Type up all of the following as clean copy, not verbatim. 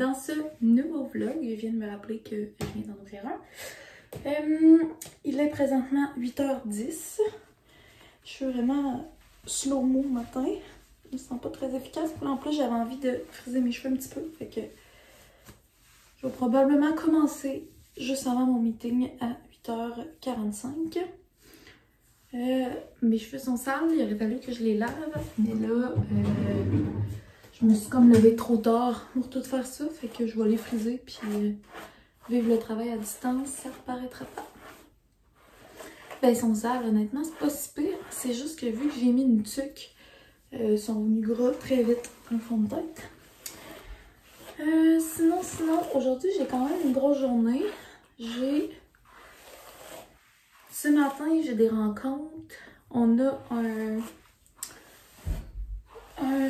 dans ce nouveau vlog. Je viens de me rappeler que je viens d'en ouvrir un. Il est présentement 8h10. Je suis vraiment slow-mo matin. Je me sens pas très efficace. En plus, j'avais envie de friser mes cheveux un petit peu. Fait que je vais probablement commencer juste avant mon meeting à 8h45. Mes cheveux sont sales, il aurait fallu que je les lave. Mais là, je me suis comme levée trop tard pour tout faire ça. Fait que je vais les friser puis vivre le travail à distance, ça paraîtra pas. Ben, ils sont sales, honnêtement, c'est pas si pire. C'est juste que vu que j'ai mis une tuque, ils sont venus gras très vite dans le fond de tête. Sinon, aujourd'hui, j'ai quand même une grosse journée. Ce matin, j'ai des rencontres. On a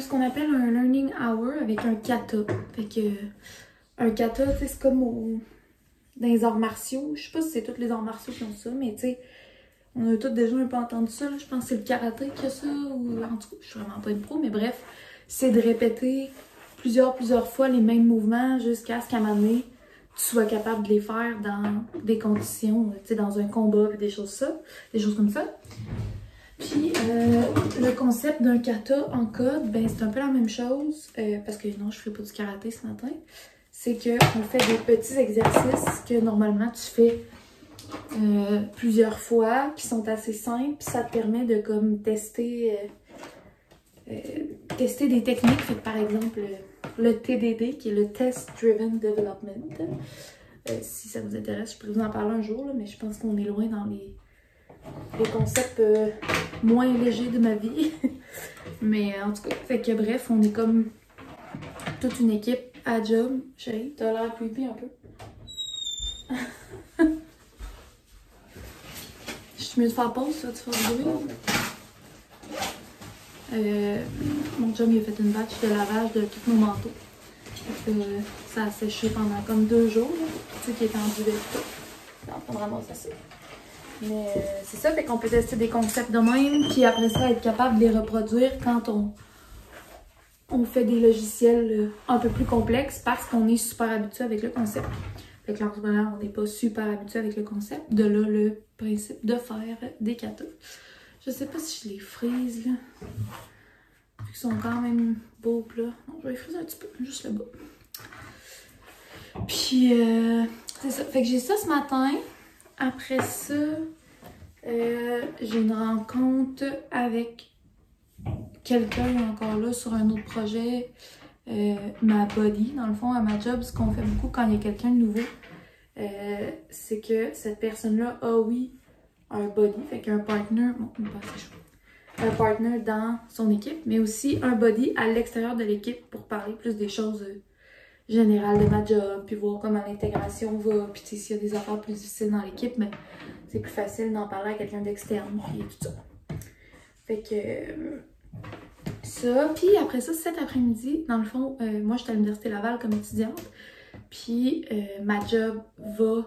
ce qu'on appelle un learning hour avec un kata. Fait que un kata, tu sais, c'est comme dans les arts martiaux. Je sais pas si c'est tous les arts martiaux qui ont ça, mais tu sais, on a tous déjà un peu entendu ça. Là. Je pense que c'est le karaté qui a ça. Ou en tout cas, je suis vraiment pas une pro, mais bref, c'est de répéter plusieurs fois les mêmes mouvements jusqu'à ce qu'à un moment donné, tu sois capable de les faire dans des conditions, tu sais, dans un combat, des choses comme ça. Puis, le concept d'un kata en code, ben c'est un peu la même chose, parce que non, je ferai pas du karaté ce matin. C'est qu'on fait des petits exercices que normalement tu fais plusieurs fois, qui sont assez simples, puis ça te permet de comme tester des techniques. Fait que, par exemple, le TDD, qui est le Test Driven Development. Si ça vous intéresse, je pourrais vous en parler un jour, là, mais je pense qu'on est loin dans les concepts moins légers de ma vie. Mais en tout cas, fait que bref, on est comme toute une équipe à job. Chérie, t'as l'air creepy un peu. Je suis mieux de faire pause, ça, tu fais du bruit. Mon chum, il a fait une batch de lavage de tous nos manteaux. Ça a séché pendant comme 2 jours. Tu sais, qui était en duvet et tout. On va ramasser ça. Mais c'est ça, fait qu'on peut tester des concepts de même, puis après ça, être capable de les reproduire quand on fait des logiciels un peu plus complexes parce qu'on est super habitué avec le concept. Fait que là, en ce moment, on n'est pas super habitué avec le concept. De là, le principe de faire des katas. Je sais pas si je les frise, là. Vu qu'ils sont quand même beaux, là. Non, je vais les friser un petit peu, juste le bas. Puis, c'est ça. Fait que j'ai ça ce matin. Après ça, j'ai une rencontre avec quelqu'un encore là sur un autre projet. Ma buddy, dans le fond, à ma job, ce qu'on fait beaucoup quand il y a quelqu'un de nouveau, c'est que cette personne-là a, oui, un buddy, fait qu'un partner, bon, pas assez chaud, un partner dans son équipe, mais aussi un buddy à l'extérieur de l'équipe pour parler plus des choses générales de ma job, puis voir comment l'intégration va, puis s'il y a des affaires plus difficiles dans l'équipe, mais c'est plus facile d'en parler à quelqu'un d'externe, puis tout ça. Fait que ça, puis après ça, cet après-midi, dans le fond, moi j'étais à l'Université Laval comme étudiante, puis ma job va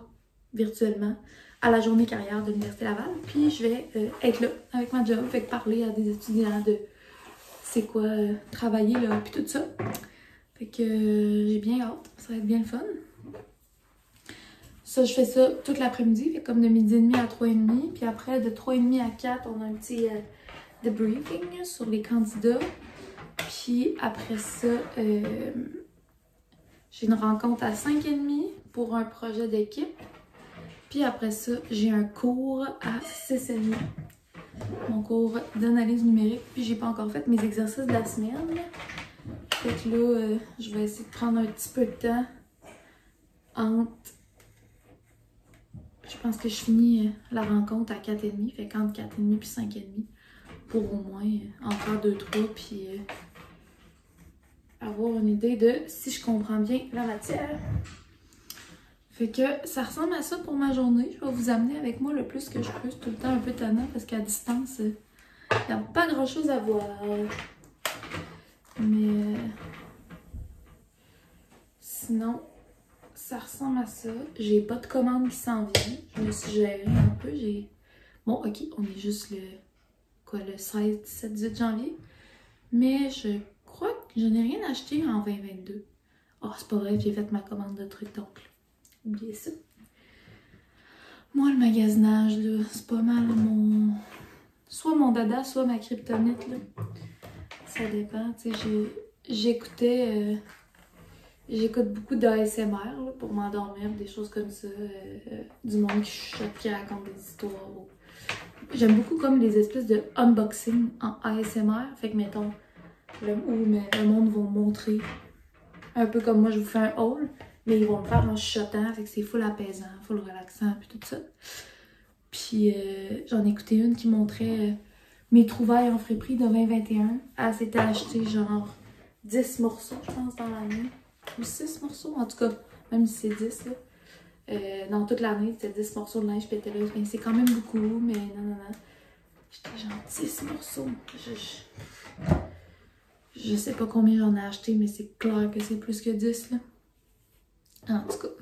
virtuellement à la journée carrière de l'Université Laval, puis je vais être là avec ma job, fait que parler à des étudiants de c'est quoi travailler là, puis tout ça. Fait que j'ai bien hâte, ça va être bien le fun. Ça, je fais ça toute l'après-midi, fait comme de 12h30 à 3h30, puis après de 3h30 à 4, on a un petit debriefing sur les candidats. Puis après ça, j'ai une rencontre à 5h30 pour un projet d'équipe. Puis après ça, j'ai un cours à 6h30. Mon cours d'analyse numérique. Puis j'ai pas encore fait mes exercices de la semaine. Fait que là, je vais essayer de prendre un petit peu de temps entre... Je pense que je finis la rencontre à 4h30. Fait qu'entre 4h30 puis 5h30. Pour au moins en faire 2-3 puis avoir une idée de si je comprends bien la matière. Fait que ça ressemble à ça pour ma journée. Je vais vous amener avec moi le plus que je peux. C'est tout le temps un peu tannant parce qu'à distance, il n'y a pas grand chose à voir. Mais sinon, ça ressemble à ça. J'ai pas de commande qui s'en vient. Je me suis gérée un peu. Bon, ok, on est juste le 16, 17, 18 janvier. Mais je crois que je n'ai rien acheté en 2022. Oh, c'est pas vrai, j'ai fait ma commande de trucs d'oncle. Oubliez ça. Moi, le magasinage, là, c'est pas mal mon... Soit mon dada, soit ma kryptonite, là. Ça dépend, tu sais, j'écoutais... J'écoute beaucoup d'ASMR pour m'endormir, des choses comme ça. Du monde qui chuchote, qui raconte des histoires. J'aime beaucoup comme les espèces de unboxing en ASMR. Fait que, mettons, le monde va montrer un peu comme moi, je vous fais un haul, mais ils vont le faire en chuchotant. Fait que c'est full apaisant, full relaxant, puis tout ça. Puis j'en ai écouté une qui montrait mes trouvailles en friperie de 2021. Elle s'était acheté genre 10 morceaux, je pense, dans l'année. Ou 6 morceaux, en tout cas, même si c'est 10, là. Dans toute l'année, c'était 10 morceaux de linge, puis elle était là, mais c'est quand même beaucoup, mais non. J'étais genre 10 morceaux. Je sais pas combien j'en ai acheté, mais c'est clair que c'est plus que 10, là. En tout cas.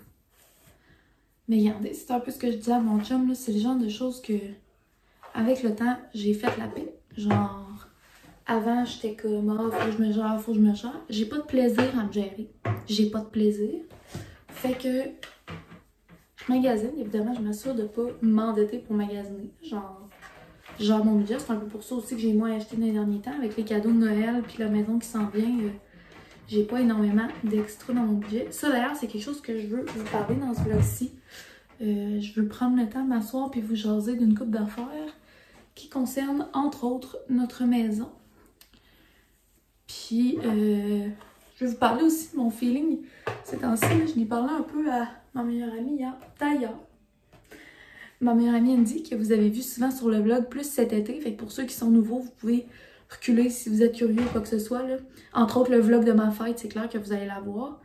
Mais regardez, c'est un peu ce que je disais à mon chum, là, c'est le genre de choses que, avec le temps, j'ai fait la paix. Genre, avant, j'étais comme, ah, faut que je me gère. J'ai pas de plaisir à me gérer. J'ai pas de plaisir. Fait que, je magasine. Évidemment, je m'assure de pas m'endetter pour magasiner. Genre mon budget. C'est un peu pour ça aussi que j'ai moins acheté dans les derniers temps. Avec les cadeaux de Noël puis la maison qui s'en vient, j'ai pas énormément d'extra dans mon budget. Ça, d'ailleurs, c'est quelque chose que je veux vous parler dans ce vlog-ci. Je veux prendre le temps de m'asseoir puis vous jaser d'une couple d'affaires qui concernent, entre autres, notre maison. Puis, je vais vous parler aussi de mon feeling. Ces temps-ci, je l'ai parlé un peu à ma meilleure amie hier. D'ailleurs, ma meilleure amie Andy, que vous avez vu souvent sur le vlog, plus cet été. Fait que pour ceux qui sont nouveaux, vous pouvez reculer si vous êtes curieux ou quoi que ce soit, là. Entre autres, le vlog de ma fête, c'est clair que vous allez la voir.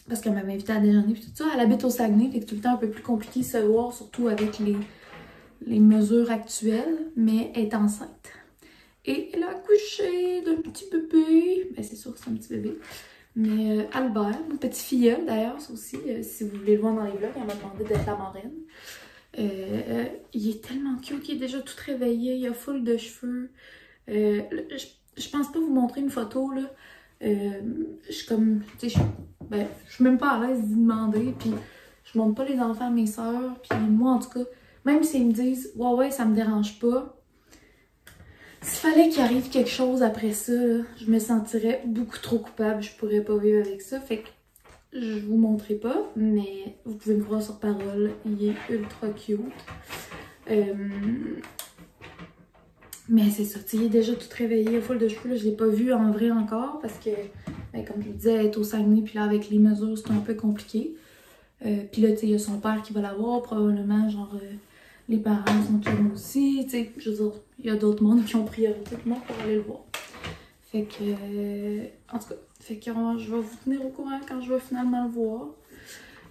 Parce qu'elle m'avait invité à déjeuner puis tout ça. Elle habite au Saguenay, fait que c'est tout le temps un peu plus compliqué de se voir, surtout avec les mesures actuelles, mais elle est enceinte. Et elle a accouché d'un petit bébé. Ben c'est sûr que c'est un petit bébé. Mais Albert, mon petit filleul d'ailleurs, ça aussi, si vous voulez le voir dans les vlogs, elle m'a demandé d'être la marraine. Il est tellement cute, il est déjà tout réveillé, il a full de cheveux. Je pense pas vous montrer une photo, là. Je suis comme, tu sais, je suis même pas à l'aise d'y demander, puis je montre pas les enfants à mes sœurs, puis moi en tout cas, même s'ils me disent, ouais, ça me dérange pas, s'il fallait qu'il arrive quelque chose après ça, là, je me sentirais beaucoup trop coupable, je pourrais pas vivre avec ça, fait que je vous montrerai pas, mais vous pouvez me croire sur parole, il est ultra cute. Mais c'est ça, il est déjà tout réveillé, il a full de cheveux, là, je l'ai pas vu en vrai encore parce que, ben, comme je vous disais, elle est au Saguenay, puis là avec les mesures c'est un peu compliqué. Puis là, tu sais, il y a son père qui va l'avoir, probablement, genre, les parents sont curieux aussi, tu sais, je veux dire, il y a d'autres mondes qui ont priorité que moi pour aller le voir. Fait que, en tout cas, fait que je vais vous tenir au courant quand je vais finalement le voir.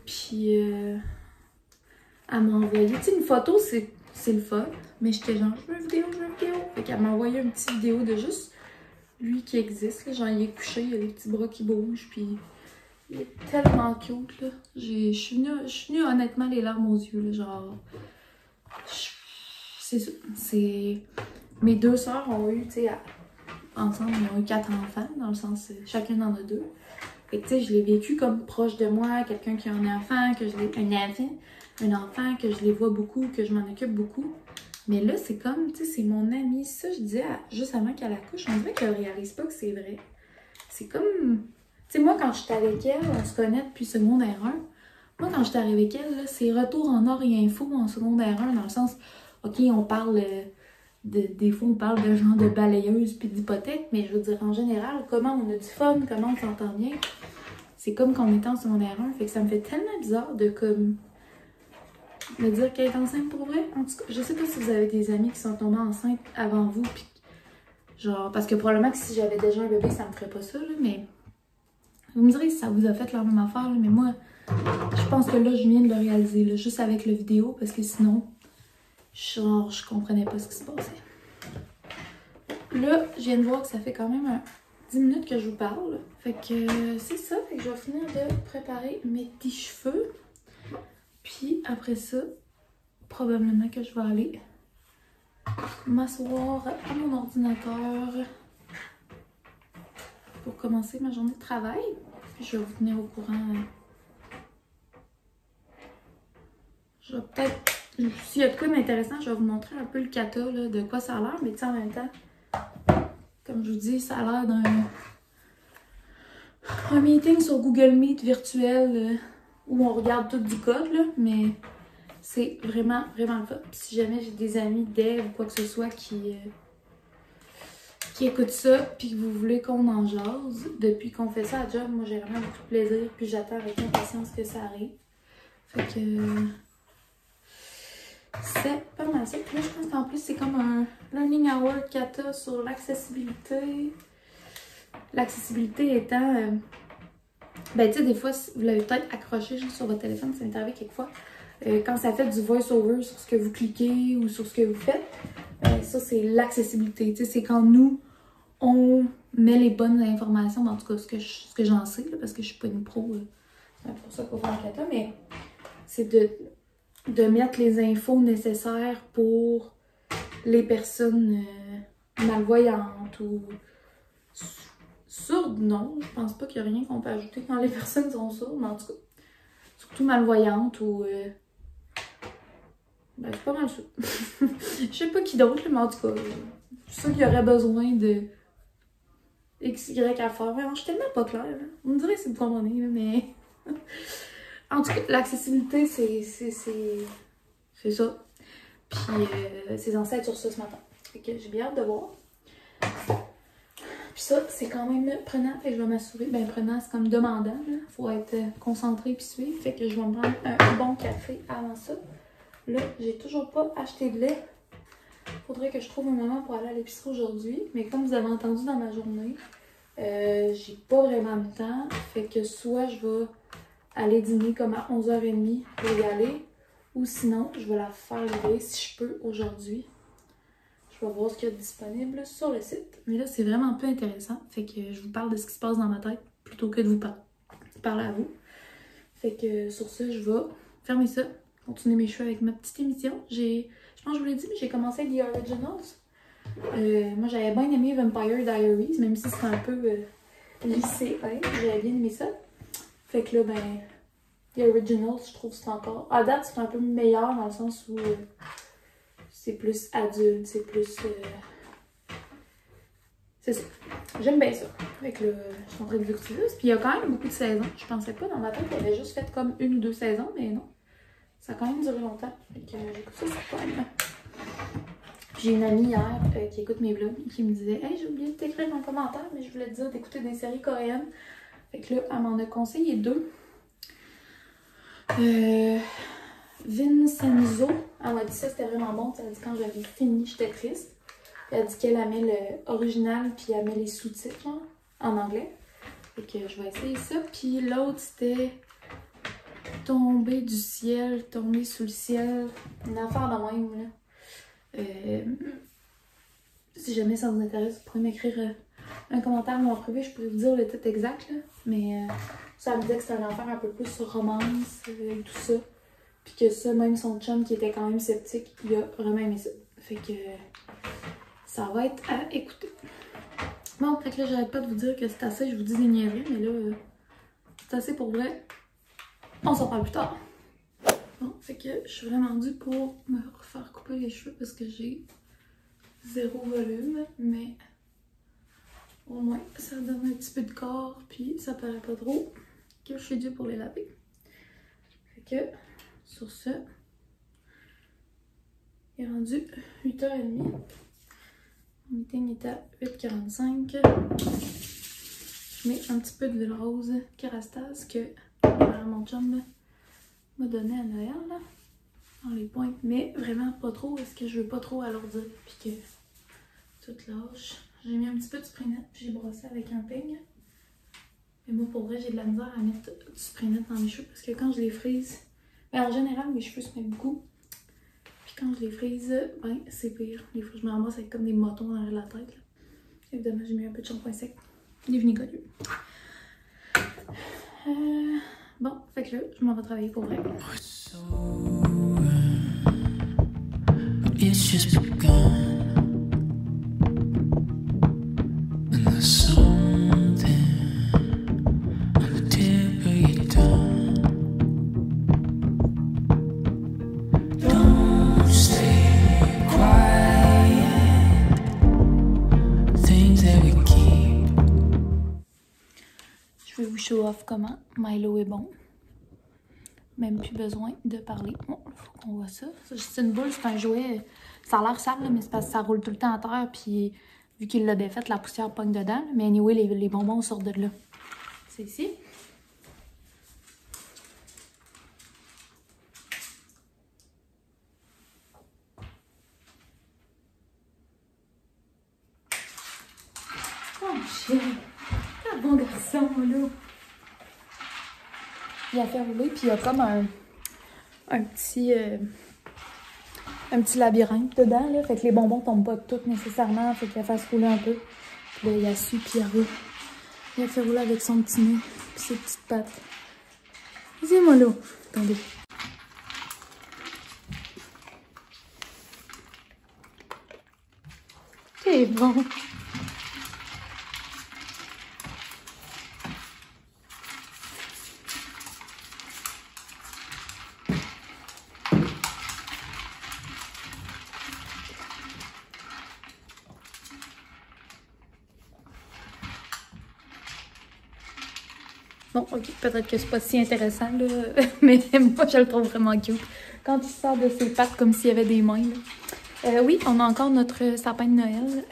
Puis, elle m'a envoyé, tu sais, une photo, c'est le fun, mais j'étais genre, je veux une vidéo. Fait qu'elle m'a envoyé une petite vidéo de juste lui qui existe, là, genre, il est couché, il a les petits bras qui bougent, puis il est tellement cute, là. Je suis venue honnêtement les larmes aux yeux, là, genre, c'est... Mes deux sœurs ont eu, tu sais, ensemble, ils ont eu 4 enfants, dans le sens, chacune en a 2. Et tu sais, je l'ai vécu comme proche de moi, quelqu'un qui a un enfant, que je les vois beaucoup, que je m'en occupe beaucoup. Mais là, c'est comme, tu sais, c'est mon amie. Ça, je disais, juste avant qu'elle accouche, on dirait qu'elle réalise pas que c'est vrai. C'est comme, tu sais, moi, quand j'étais avec elle, on se connaît depuis secondaire 1. Moi, quand j'étais avec elle, c'est retour en or et info en secondaire 1, dans le sens, OK, on parle... des fois, on parle de genre de balayeuse puis d'hypothèque, mais je veux dire, en général, comment on a du fun, comment on s'entend bien, c'est comme quand on était en secondaire 1, fait que ça me fait tellement bizarre de comme me dire qu'elle est enceinte pour vrai. En tout cas, je sais pas si vous avez des amis qui sont tombés enceintes avant vous, puis genre, parce que probablement que si j'avais déjà un bébé, ça me ferait pas ça, là, mais vous me direz si ça vous a fait la même affaire, là, mais moi, je pense que là, je viens de le réaliser, là, juste avec la vidéo, parce que sinon... genre, je comprenais pas ce qui se passait. Là, je viens de voir que ça fait quand même 10 minutes que je vous parle. Fait que c'est ça. Fait que je vais finir de préparer mes petits cheveux. Puis après ça, probablement que je vais aller m'asseoir à mon ordinateur. pour commencer ma journée de travail. Puis je vais vous tenir au courant. Je vais peut-être, s'il y a de quoi d'intéressant, je vais vous montrer un peu le kata, là, de quoi ça a l'air. Mais tu sais, en même temps, comme je vous dis, ça a l'air d'un meeting sur Google Meet virtuel où on regarde tout du code, là, mais c'est vraiment, vraiment le fun. Puis si jamais j'ai des amis dev ou quoi que ce soit qui écoutent ça, puis que vous voulez qu'on en jase, depuis qu'on fait ça à job, moi j'ai vraiment beaucoup de plaisir, puis j'attends avec impatience que ça arrive. Fait que c'est pas mal ça. Puis là, je pense qu'en plus, c'est comme un Learning Hour kata sur l'accessibilité. L'accessibilité étant... ben, tu sais, des fois, vous l'avez peut-être accroché juste sur votre téléphone, ça m'est arrivé quelquefois. Quand ça fait du voice-over sur ce que vous cliquez ou sur ce que vous faites, ça, c'est l'accessibilité. Tu sais, c'est quand nous, on met les bonnes informations, en tout cas, ce que j'en sais, là, parce que je suis pas une pro. C'est pour ça qu'on fait un kata, mais c'est de mettre les infos nécessaires pour les personnes malvoyantes ou sourdes, non. Je pense pas qu'il y a rien qu'on peut ajouter quand les personnes sont sourdes, mais en tout cas, surtout malvoyantes ou... ben, c'est pas mal ça. Je sais pas qui d'autre, mais en tout cas, je suis sûre qu'il y aurait besoin de XY à faire. Je suis tellement pas claire, là. On me dirait que c'est pour mon nez, mais... En tout cas, l'accessibilité, c'est ça. Puis, c'est censé être sur ça ce matin. Fait que j'ai bien hâte de voir. Puis ça, c'est quand même prenant. Fait que je vais m'assurer. Ben, prenant, c'est comme demandant. Là. Faut être concentré puis suivre. Fait que je vais me prendre un bon café avant ça. Là, j'ai toujours pas acheté de lait. Faudrait que je trouve un moment pour aller à l'épicerie aujourd'hui. Mais comme vous avez entendu dans ma journée, j'ai pas vraiment de temps. Fait que soit je vais aller dîner comme à 11h30 pour y aller. Ou sinon, je vais la faire livrer si je peux aujourd'hui. Je vais voir ce qu'il y a disponible sur le site. Mais là, c'est vraiment un peu intéressant. Fait que je vous parle de ce qui se passe dans ma tête plutôt que de vous parler à vous. Fait que sur ça, je vais fermer ça. Continuer mes cheveux avec ma petite émission. Je pense que je vous l'ai dit, mais j'ai commencé The Originals. Moi, j'avais bien aimé Vampire Diaries, même si c'était un peu lycéen. J'avais bien aimé ça. Fait que là, ben... The Originals, je trouve que c'est encore... À date, c'est un peu meilleur dans le sens où c'est plus adulte, c'est plus... C'est ça. J'aime bien ça. Fait que là, je suis en train de l'écouter ça. Puis il y a quand même beaucoup de saisons. Je pensais pas dans ma tête qu'elle avait juste fait comme 1 ou 2 saisons, mais non. Ça a quand même duré longtemps. Fait que j'écoute ça sur Prime. J'ai une amie hier qui écoute mes vlogs qui me disait « Hey, j'ai oublié de t'écrire un commentaire, mais je voulais te dire d'écouter des séries coréennes. » Fait que là, elle m'en a conseillé 2. Vincenzo, elle m'a dit ça, c'était vraiment bon. Elle a dit quand j'avais fini, j'étais triste. Elle a dit qu'elle aimait l'original puis elle met les sous-titres en anglais. Fait que je vais essayer ça. Puis l'autre, c'était Tomber du ciel, tomber sous le ciel. Une affaire de même, là. Si jamais ça vous intéresse, vous pourrez m'écrire un commentaire ou en privé, je pourrais vous dire le titre exact, là. Mais ça me disait que c'était une affaire un peu plus sur romance et tout ça. Puis que ça, même son chum qui était quand même sceptique, il a vraiment aimé ça. Fait que ça va être à écouter. Bon, fait que là, j'arrête pas de vous dire que c'est assez, je vous dis des niaiseries, mais là, c'est assez pour vrai. On s'en parle plus tard. Bon, fait que je suis vraiment due pour me refaire couper les cheveux parce que j'ai 0 volume, mais au moins ça donne un petit peu de corps, puis ça paraît pas trop que je suis due pour les laver. Fait que, sur ce, il est rendu 8h30. Le meeting est à 8h45. Je mets un petit peu de l'huile rose Kerastase que mon chum m'a donné à Noël, là, dans les pointes, mais vraiment pas trop, parce que je veux pas trop alourdir, puis que tout lâche. J'ai mis un petit peu de spray net, puis j'ai brossé avec un peigne. Mais moi, pour vrai, j'ai de la misère à mettre du spray net dans mes cheveux, parce que quand je les frise, ben, en général, mes cheveux se mettent beaucoup. Puis quand je les frise, ben, c'est pire. Des fois, je me ramasse avec comme des motons dans la tête, là. Évidemment, j'ai mis un peu de shampoing sec. Des vinaigres. Bon, fait que là, je m'en vais travailler pour vrai. It's just begun, and there's something show off comment Milo est bon. Même plus besoin de parler. Bon, faut qu'on voit ça. C'est une boule, c'est un jouet. Ça a l'air sale, là, mais c'est parce que ça roule tout le temps à terre. Puis vu qu'il l'a défaite, la poussière pogne dedans. Mais anyway, les bonbons sortent de là. C'est ici. Oh, chien! Un bon garçon, là! Il a fait rouler, puis il y a comme un petit labyrinthe dedans, là. Fait que les bonbons tombent pas toutes nécessairement. Fait qu'il a fait se rouler un peu. Puis là, il a su, puis il a roulé. Il a fait rouler avec son petit nez, puis ses petites pattes. Vas-y, là. Attendez. C'est bon. Bon, ok, peut-être que c'est pas si intéressant, là, mais moi, je le trouve vraiment cute. Quand il sort de ses pattes comme s'il y avait des mains, là. Oui, on a encore notre sapin de Noël.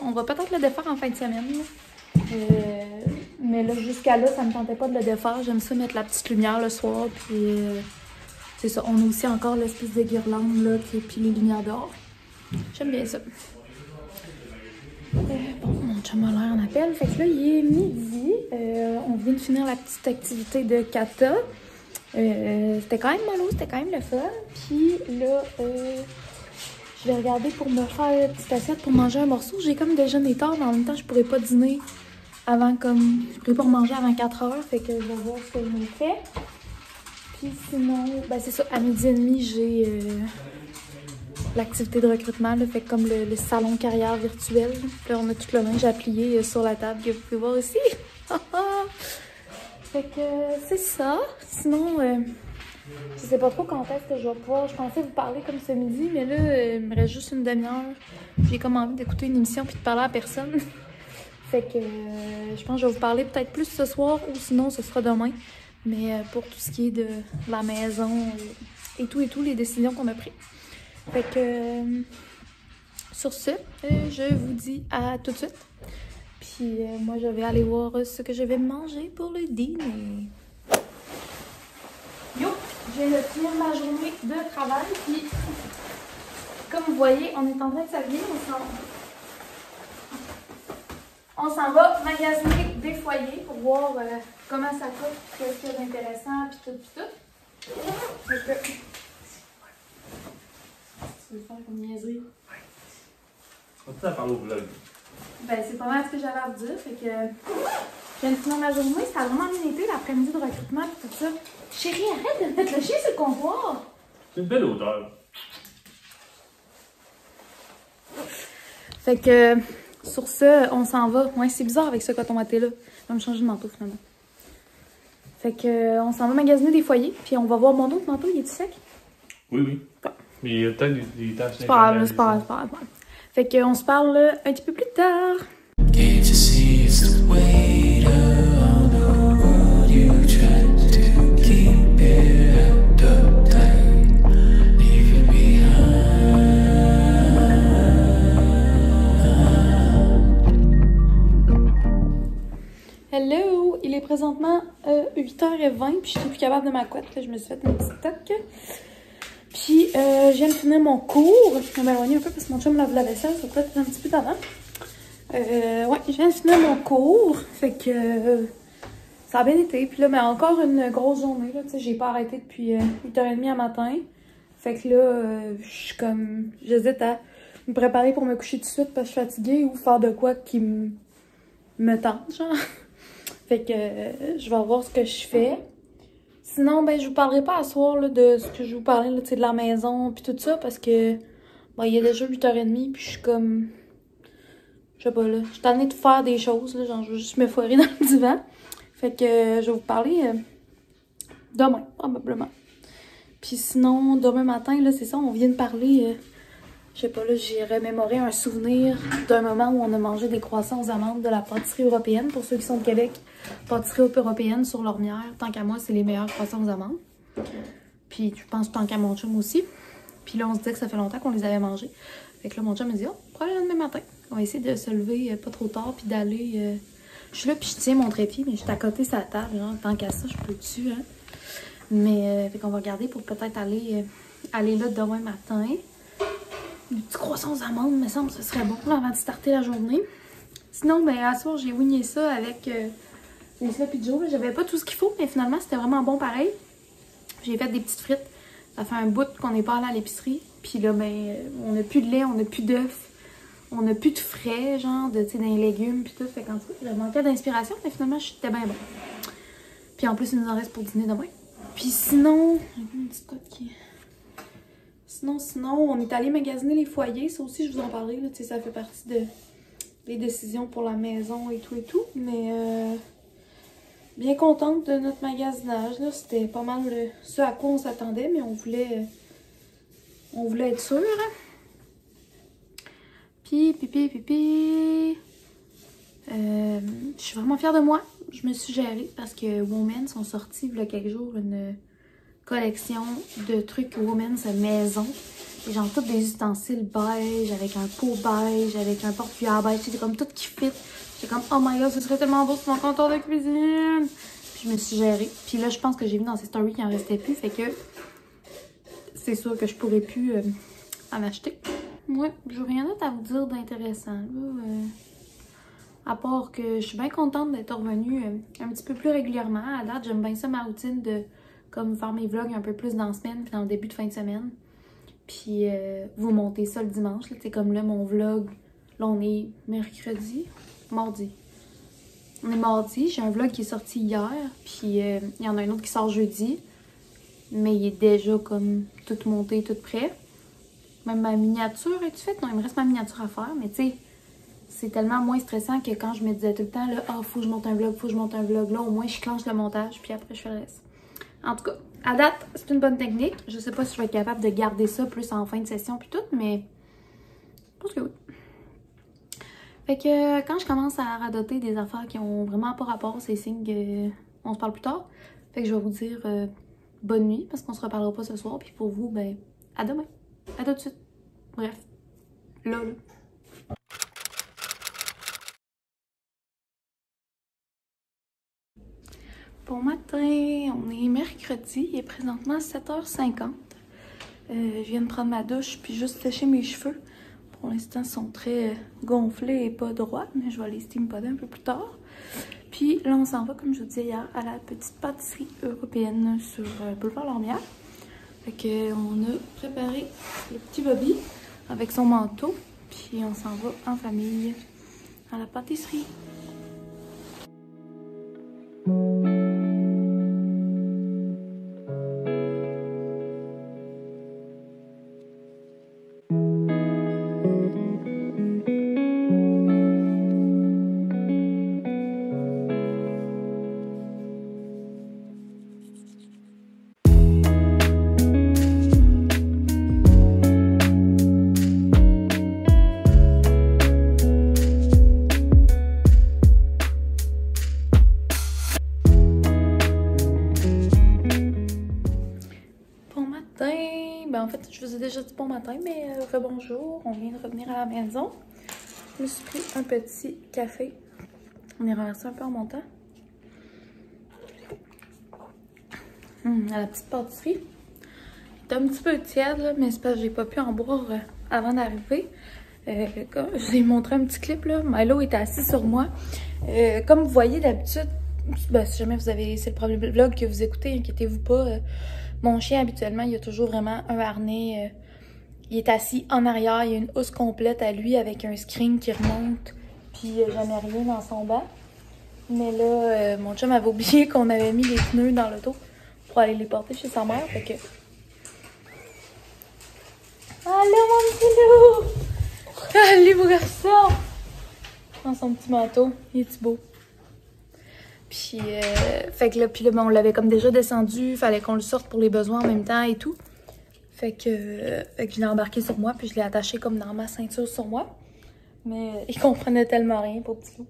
On va peut-être le défaire en fin de semaine, là. Mais là, jusqu'à là, ça me tentait pas de le défaire. J'aime ça mettre la petite lumière le soir, puis c'est ça. On a aussi encore l'espèce de guirlande, là, puis les lumières dehors. J'aime bien ça. Bon, mon chum a l'air en appel. Fait que là, il est midi. On vient de finir la petite activité de kata. C'était quand même mollo, c'était quand même le fun. Puis là, je vais regarder pour me faire une petite assiette pour manger un morceau. J'ai comme déjeuné tard, mais en même temps, je pourrais pas dîner avant comme... Je pourrais pas manger avant 4 heures. Fait que je vais voir ce que je me fais. Puis sinon, ben c'est ça, à 12h30, j'ai... l'activité de recrutement, là, fait comme le salon carrière virtuel. Là, on a tout le linge à plier sur la table que vous pouvez voir ici. Fait que c'est ça. Sinon, je sais pas trop quand est-ce que je vais pouvoir. Je pensais vous parler comme ce midi, mais là, il me reste juste une demi-heure. J'ai comme envie d'écouter une émission puis de parler à personne. Fait que je pense que je vais vous parler peut-être plus ce soir ou sinon ce sera demain. Mais pour tout ce qui est de la maison et tout, les décisions qu'on a prises. Fait que sur ce, je vous dis à tout de suite. Puis moi, je vais aller voir ce que je vais manger pour le dîner. Yo! Je viens de finir ma journée de travail. Puis, comme vous voyez, on est en train de s'habiller. On s'en va magasiner des foyers pour voir comment ça coûte, qu'est-ce qu'il y a d'intéressant, puis tout. Fait que... Tu veux faire comme niaiserie? Oui. Continue à parler au vlog. Ben, c'est pas mal ce que j'avais à vous dire. Fait que je viens de finir ma journée. C'était vraiment bien été, l'après-midi de recrutement et tout ça. Chérie, arrête de mettre le chien sur le comptoir. C'est une belle odeur. Fait que sur ce, on s'en va. Ouais, c'est bizarre avec ce coton watté là. Je vais me changer de manteau finalement. Fait que on s'en va magasiner des foyers. Puis on va voir mon autre manteau. Il est-tu sec? Oui, oui. Bon. Mais il y a peut-être des taches. C'est pas grave, c'est pas grave. Fait qu'on se parle un petit peu plus tard. Hello! Il est présentement 8h20 puis je suis plus capable de ma couette. Là, je me suis fait une petite toque. Puis, je viens de finir mon cours. Je vais m'éloigner un peu parce que mon chum lave la vaisselle. Ça peut être un petit peu d'avant. Ouais, je viens de finir mon cours. Fait que ça a bien été. Puis là, mais encore une grosse journée. Tu sais, j'ai pas arrêté depuis 8h30 à matin. Fait que là, je suis comme... J'hésite à me préparer pour me coucher tout de suite parce que je suis fatiguée ou faire de quoi qui me tente, genre. Fait que je vais voir ce que je fais. Sinon, ben, je vous parlerai pas à soir là, de ce que je vous parlais, là, de la maison puis tout ça, parce que ben, il est déjà 8h30 puis je suis comme... Je sais pas, là. Je suis tannée de faire des choses, là, genre je veux juste me foirer dans le divan. Fait que je vais vous parler demain, probablement. Puis sinon, demain matin, là, c'est ça, on vient de parler Je sais pas, là, j'ai remémoré un souvenir d'un moment où on a mangé des croissants aux amandes de la pâtisserie européenne. Pour ceux qui sont de Québec, pâtisserie européenne sur Lormière. Tant qu'à moi, c'est les meilleurs croissants aux amandes. Puis je pense tant qu'à mon chum aussi. Puis là, on se disait que ça fait longtemps qu'on les avait mangés. Fait que là, mon chum me dit, oh, probablement le lendemain matin. On va essayer de se lever pas trop tard puis d'aller... Je suis là puis je tiens mon trépied, mais je suis à côté de sa table. Genre, tant qu'à ça, je peux dessus. Hein. Mais fait qu'on va regarder pour peut-être aller là demain matin. Des petits croissants aux amandes, me semble, ce serait bon là, avant de starter la journée. Sinon, ben à soir, j'ai wingé ça avec les Sloppy Joe. J'avais pas tout ce qu'il faut, mais finalement, c'était vraiment bon pareil. J'ai fait des petites frites. Ça fait un bout qu'on n'est pas allé à l'épicerie. Puis là, ben, on n'a plus de lait, on n'a plus d'œufs, on n'a plus de frais, genre, tu sais, des légumes, puis tout. Fait qu'en tout cas, j'avais manqué d'inspiration, mais finalement, j'étais bien bon. Puis en plus, il nous en reste pour dîner demain. Puis sinon, une petite cote qui... Sinon, on est allé magasiner les foyers. Ça aussi, je vous en parlais, là, tu sais, ça fait partie des décisions pour la maison et tout. Mais bien contente de notre magasinage, là. C'était pas mal ce à quoi on s'attendait, mais on voulait être sûr. Hein? Puis, je suis vraiment fière de moi. Je me suis gérée parce que Women sont sortis il y a quelques jours une collection de trucs Women's maison. Et genre tous des ustensiles beige, avec un pot beige, avec un porte-cuillère beige. C'était comme tout qui fit. J'étais comme, oh my god, ce serait tellement beau sur mon comptoir de cuisine. Puis je me suis gérée. Puis là, je pense que j'ai vu dans ces stories qu'il en restait plus. Fait que c'est sûr que je pourrais plus en acheter. Ouais, j'ai rien d'autre à vous dire d'intéressant. À part que je suis bien contente d'être revenue un petit peu plus régulièrement. À date, j'aime bien ça ma routine de comme faire mes vlogs un peu plus dans la semaine puis dans le début de fin de semaine. Puis vous montez ça le dimanche. C'est comme là mon vlog. Là on est mardi. On est mardi. J'ai un vlog qui est sorti hier. Puis il y en a un autre qui sort jeudi. Mais il est déjà comme tout monté, tout prêt. Même ma miniature est faite. Non, il me reste ma miniature à faire. Mais tu sais, c'est tellement moins stressant que quand je me disais tout le temps, là, faut que je monte un vlog, faut que je monte un vlog. Là, au moins, je clenche le montage, puis après, je fais le reste. En tout cas, à date, c'est une bonne technique. Je sais pas si je vais être capable de garder ça plus en fin de session, puis tout, mais je pense que oui. Fait que quand je commence à radoter des affaires qui ont vraiment pas rapport, c'est signe qu'on se parle plus tard. Fait que je vais vous dire bonne nuit, parce qu'on se reparlera pas ce soir. Puis pour vous, ben, à demain. À tout de suite. Bref. Là. Bon matin, on est mercredi, il est présentement 7h50. Je viens de prendre ma douche puis juste sécher mes cheveux. Pour l'instant, ils sont très gonflés et pas droits, mais je vais les steam podder un peu plus tard. Puis là, on s'en va, comme je vous disais hier, à la petite pâtisserie européenne sur Boulevard Lormière. Fait qu'on a préparé le petit Bobby avec son manteau, puis on s'en va en famille à la pâtisserie. En fait, je vous ai déjà dit bon matin, mais rebonjour, on vient de revenir à la maison. Je me suis pris un petit café. On est renversé un peu en montant. À la petite pâtisserie. C'est un petit peu tiède, là, mais c'est parce que j'ai pas pu en boire avant d'arriver. Comme je vous ai montré un petit clip, là. Milo est assis sur moi. Comme vous voyez d'habitude, ben, si jamais c'est le premier vlog que vous écoutez, inquiétez-vous pas. Mon chien, habituellement, il a toujours vraiment un harnais. Il est assis en arrière. Il y a une housse complète à lui avec un screen qui remonte. Puis il n'y a jamais rien dans son banc. Mais là, mon chum avait oublié qu'on avait mis les pneus dans l'auto pour aller les porter chez sa mère. Fait que... Allô, mon petit loup! Allez, beau garçon! Dans son petit manteau. Il est beau. Puis, fait que là, ben, on l'avait comme déjà descendu, fallait qu'on le sorte pour les besoins en même temps et tout. Fait que je l'ai embarqué sur moi, puis je l'ai attaché comme dans ma ceinture sur moi. Mais il comprenait tellement rien, pour petit loup.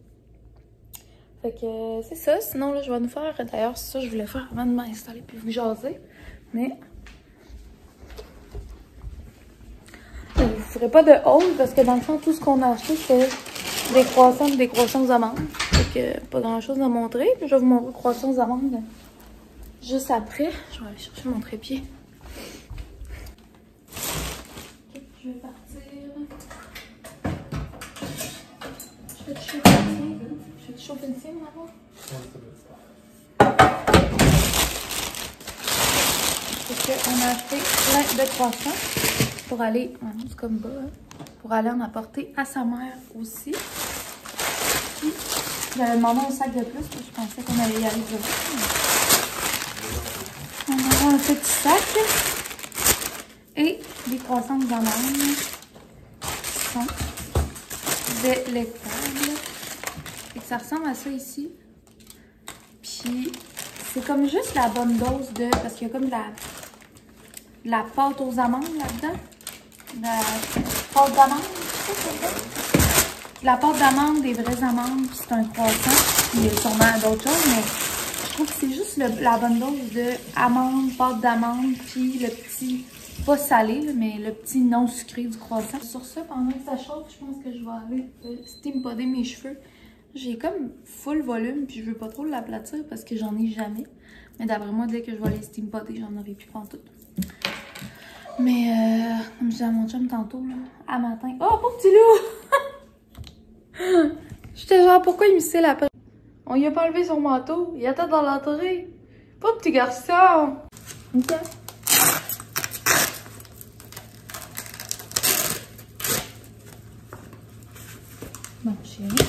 Fait que c'est ça. Sinon, là, je vais nous faire... D'ailleurs, c'est ça que je voulais faire avant de m'installer puis vous jaser. Mais... je ne ferai pas de haul parce que dans le fond, tout ce qu'on a acheté, c'est des croissants aux amandes. Fait que pas grand-chose à montrer. Je vais vous montrer les croissants aux amandes juste après. Je vais aller chercher mon trépied. Okay, je vais partir. Je vais te chauffer ici. Je vais te chauffer ici, mon amour. On a acheté plein de croissants pour aller, c'est comme bas, hein, pour aller en apporter à sa mère aussi. Puis, j'avais demandé un sac de plus, parce que je pensais qu'on allait y aller direct. On aura un petit sac et des croissants de banane qui sont délectables. Et ça ressemble à ça ici. Puis, c'est comme juste la bonne dose de... Parce qu'il y a comme de la pâte aux amandes là-dedans. La pâte d'amande, je sais pas. La pâte d'amande, des vraies amandes, puis c'est un croissant. Puis il y a sûrement d'autres choses, mais je trouve que c'est juste la bonne dose de amandes, pâte d'amande, puis le petit, pas salé, là, mais le petit non sucré du croissant. Sur ça, pendant que ça chauffe, je pense que je vais aller steam podder mes cheveux. J'ai comme full volume, puis je veux pas trop l'aplatir parce que j'en ai jamais. Mais d'après moi, dès que je vais les steam podder, j'en aurai plus pantoute. Mais comme je disais à mon chum tantôt, là, à matin. Oh, pauvre petit loup! J'étais genre, pourquoi il me cille après? On lui a pas enlevé son manteau. Il attend dans l'entrée. Pauvre petit garçon! Ok. Bon, chérie.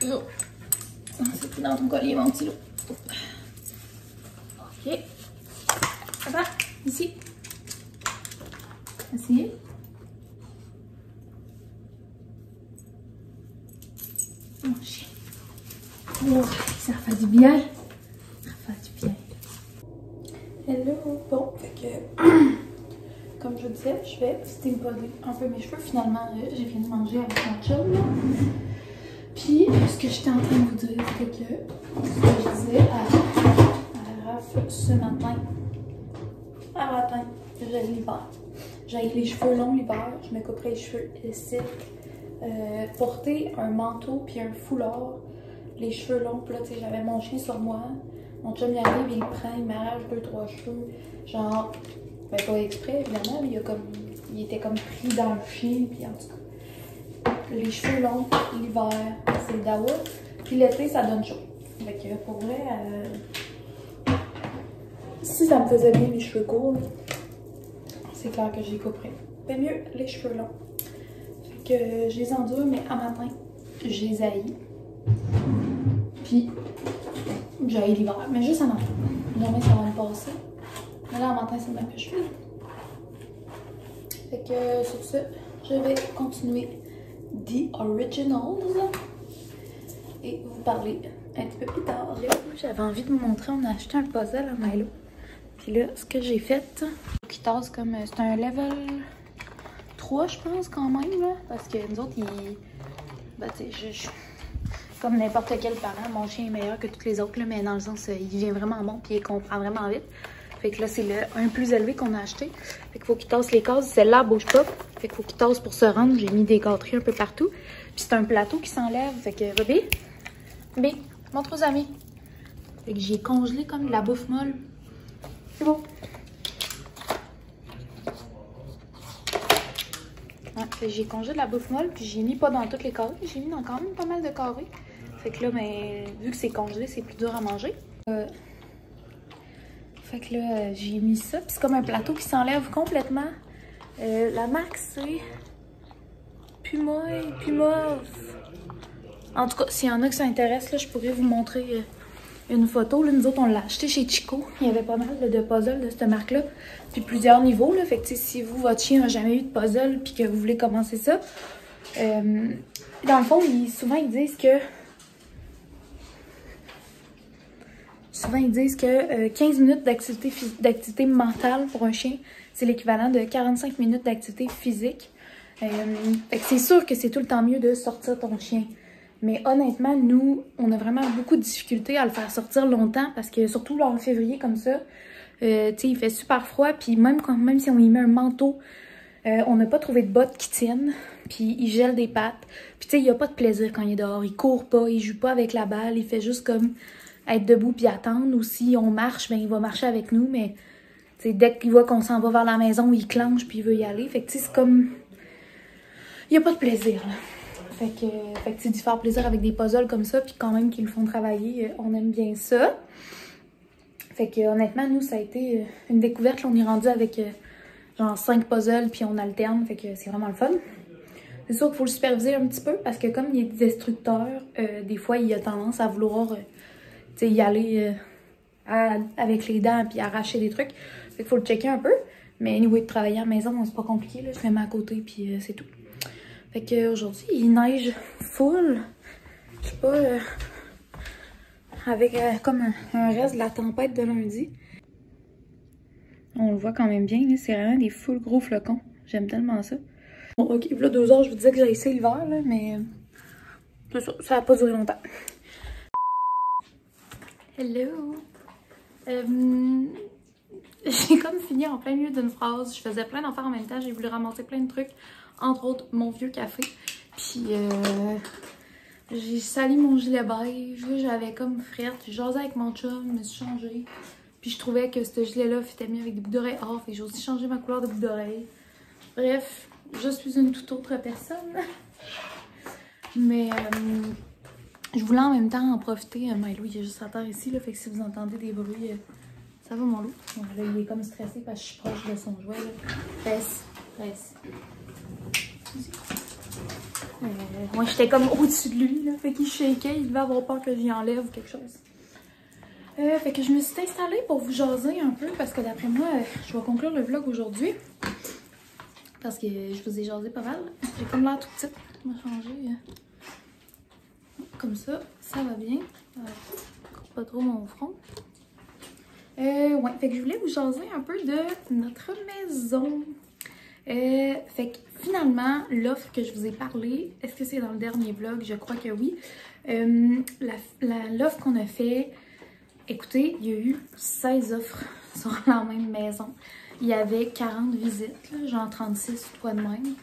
Oh. C'est dans ton collier, mon petit loup. Ok. Papa, ici. Ici. Mon chien. Oh, ça fait du bien. Ça fait du bien. Hello. Bon, fait que, comme je disais, je vais steam podder un peu mes cheveux. Finalement, j'ai fini de manger avec mon chum, là. Puis, ce que j'étais en train de vous dire, c'est que, ce que je disais à Raph ce matin, j'ai l'hiver. J'ai les cheveux longs l'hiver, je me couperai les cheveux ici. Porter un manteau puis un foulard, les cheveux longs, puis là, tu sais, j'avais mon chien sur moi. Mon chum il arrive, il prend, il m'arrache 2-3 cheveux. Genre, ben pas exprès évidemment, mais il était comme pris dans le chien, puis en tout cas. Les cheveux longs, l'hiver, c'est le dawa. Puis l'été, ça donne chaud. Fait que pour vrai, si ça me faisait bien les cheveux courts, c'est clair que je les couperais. Mais mieux les cheveux longs. Fait que je les endure, mais à matin, je les haïs. Puis, j'haïs l'hiver, mais juste à matin. Demain, ça va me passer. Mais là, à matin, c'est le même que je fais. Fait que sur ce, je vais continuer The Originals et vous parler un petit peu plus tard. J'avais envie de vous montrer, on a acheté un puzzle à Milo. Puis là, ce que j'ai fait, qui tasse comme, c'est un level 3 je pense quand même là, parce que nous autres, ben tu sais, comme n'importe quel parent, mon chien est meilleur que tous les autres là, mais dans le sens, il devient vraiment bon puis il comprend vraiment vite. Fait que là, c'est le 1 plus élevé qu'on a acheté. Fait qu'il faut qu'il tasse les cases. Celle-là, bouge pas. Fait qu'il faut qu'il tasse pour se rendre. J'ai mis des gâteries un peu partout. Puis c'est un plateau qui s'enlève. Fait que, Bébé, montre aux amis. Fait que j'ai congelé comme de la bouffe molle. C'est beau. Ouais, fait que j'ai congelé de la bouffe molle. Puis j'ai mis pas dans toutes les carrés. J'ai mis dans quand même pas mal de carrés. Fait que là, ben, vu que c'est congelé, c'est plus dur à manger. Fait que là, j'ai mis ça. Puis c'est comme un plateau qui s'enlève complètement. La marque, c'est Puma. En tout cas, s'il y en a qui s'intéressent, là, je pourrais vous montrer une photo. Là, nous autres, on l'a acheté chez Chico. Il y avait pas mal là, de puzzles de cette marque-là. Puis plusieurs niveaux. Là. Fait que si vous, votre chien n'a jamais eu de puzzle puis que vous voulez commencer ça, dans le fond, souvent, ils disent que Souvent, ils disent que 15 minutes d'activité mentale pour un chien, c'est l'équivalent de 45 minutes d'activité physique. Fait que c'est sûr que c'est tout le temps mieux de sortir ton chien. Mais honnêtement, nous, on a vraiment beaucoup de difficultés à le faire sortir longtemps parce que surtout là, en février comme ça, tu sais, il fait super froid. Puis même si on y met un manteau, on n'a pas trouvé de bottes qui tiennent. Puis il gèle des pattes. Puis tu sais, il n'y a pas de plaisir quand il est dehors. Il court pas, il joue pas avec la balle. Il fait juste comme être debout puis attendre. Ou si on marche, ben il va marcher avec nous. Mais tu sais, dès qu'il voit qu'on s'en va vers la maison, il clenche puis il veut y aller. Fait que tu sais, c'est comme... Il n'y a pas de plaisir, là. Fait que tu dis faire plaisir avec des puzzles comme ça, puis quand même qu'ils le font travailler, on aime bien ça. Fait que honnêtement, nous, ça a été une découverte. Là, on est rendu avec genre 5 puzzles, puis on alterne, fait que c'est vraiment le fun. C'est sûr qu'il faut le superviser un petit peu, parce que comme il est destructeur, des fois, il a tendance à vouloir y aller avec les dents, puis arracher des trucs. Fait qu'il faut le checker un peu. Mais anyway, de travailler à la maison, c'est pas compliqué, là. Je le mets à côté, puis c'est tout. Fait qu'aujourd'hui, il neige full. Je sais pas, avec comme un reste de la tempête de lundi. On le voit quand même bien, c'est vraiment des full gros flocons. J'aime tellement ça. Bon, ok, là 2 heures, je vous disais que j'ai essayé l'hiver, là, mais ça a pas duré longtemps. Hello! J'ai comme fini en plein milieu d'une phrase. Je faisais plein d'affaires en même temps. J'ai voulu ramasser plein de trucs. Entre autres, mon vieux café. Puis, j'ai sali mon gilet beige. J'avais comme frette. J'ai jasé avec mon chum. Je me suis changée. Puis, je trouvais que ce gilet-là fitait mieux avec des boucles d'oreilles off. Et j'ai aussi changé ma couleur de boucles d'oreilles. Bref, je suis une toute autre personne. Mais, je voulais en même temps en profiter. Milo, il est juste à terre ici. Là, fait que si vous entendez des bruits... ça va mon loup? Bon, là, il est comme stressé parce que je suis proche de son jouet. Reste. Moi, j'étais comme au-dessus de lui, là. Fait qu'il shakeait, il devait avoir peur que j'y enlève ou quelque chose. Fait que je me suis installée pour vous jaser un peu parce que d'après moi, je vais conclure le vlog aujourd'hui. Parce que je vous ai jasé pas mal. J'ai comme l'air tout petite. On va changer. Comme ça, ça va bien. Pas trop mon front. Ouais, fait que je voulais vous jaser un peu de notre maison. Fait que finalement, l'offre que je vous ai parlé, est-ce que c'est dans le dernier vlog? Je crois que oui. L'offre qu'on a fait, écoutez, il y a eu 16 offres sur la même maison. Il y avait 40 visites, là, genre 36 ou quoi de même.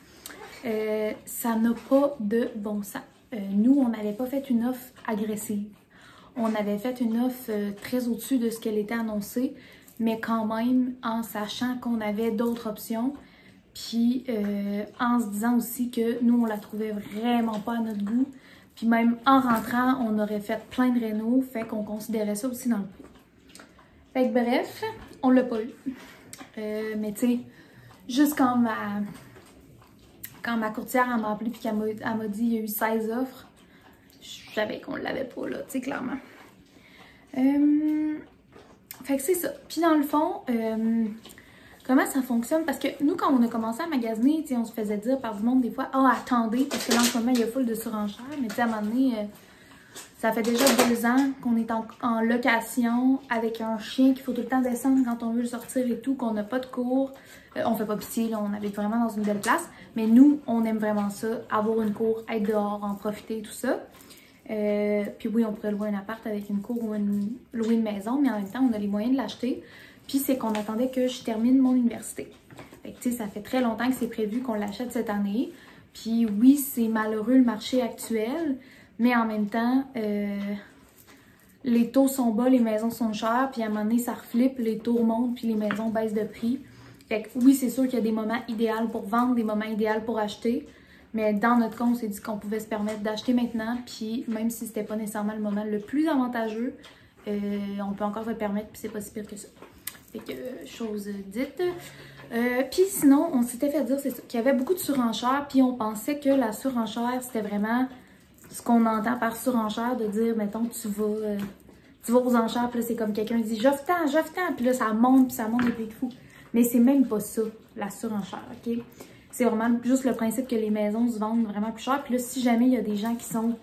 Ça n'a pas de bon sens. Nous, on n'avait pas fait une offre agressive. On avait fait une offre très au-dessus de ce qu'elle était annoncée, mais quand même en sachant qu'on avait d'autres options. Puis en se disant aussi que nous, on la trouvait vraiment pas à notre goût. Puis même en rentrant, on aurait fait plein de rénaux, fait qu'on considérait ça aussi dans le prix. Fait que bref, on l'a pas eu. Mais tu sais, juste quand ma courtière m'a appelé puis qu'elle m'a dit il y a eu 16 offres, je savais qu'on l'avait pas là, tu sais, clairement. Fait que c'est ça. Puis dans le fond, comment ça fonctionne? Parce que nous, quand on a commencé à magasiner, tu sais, on se faisait dire par du monde des fois, oh, attendez, parce que là en ce moment, il y a full de surenchères. Mais tu sais, à un moment donné, ça fait déjà 2 ans qu'on est en location avec un chien qu'il faut tout le temps descendre quand on veut le sortir et tout, qu'on n'a pas de cours. On fait pas pitié, là, on habite vraiment dans une belle place. Mais nous, on aime vraiment ça, avoir une cour, être dehors, en profiter, tout ça. Puis oui, on pourrait louer un appart avec une cour ou louer une maison, mais en même temps, on a les moyens de l'acheter. Puis c'est qu'on attendait que je termine mon université. Fait que tu sais, ça fait très longtemps que c'est prévu qu'on l'achète cette année. Puis oui, c'est malheureux le marché actuel, mais en même temps, les taux sont bas, les maisons sont chères, puis à un moment donné, ça reflippe, les taux montent, puis les maisons baissent de prix. Fait que oui, c'est sûr qu'il y a des moments idéaux pour vendre, des moments idéaux pour acheter. Mais dans notre cas, on s'est dit qu'on pouvait se permettre d'acheter maintenant. Puis même si c'était pas nécessairement le moment le plus avantageux, on peut encore se le permettre, puis c'est pas si pire que ça. Fait que, chose dite. Puis sinon, on s'était fait dire qu'il y avait beaucoup de surenchères, puis on pensait que la surenchère, c'était vraiment ce qu'on entend par surenchère, de dire, mettons, tu vas aux enchères, puis là, c'est comme quelqu'un dit « j'offre tant », puis là, ça monte des prix de fou. Mais c'est même pas ça, la surenchère, OK? C'est vraiment juste le principe que les maisons se vendent vraiment plus cher. Puis là, si jamais il y a des gens qui sont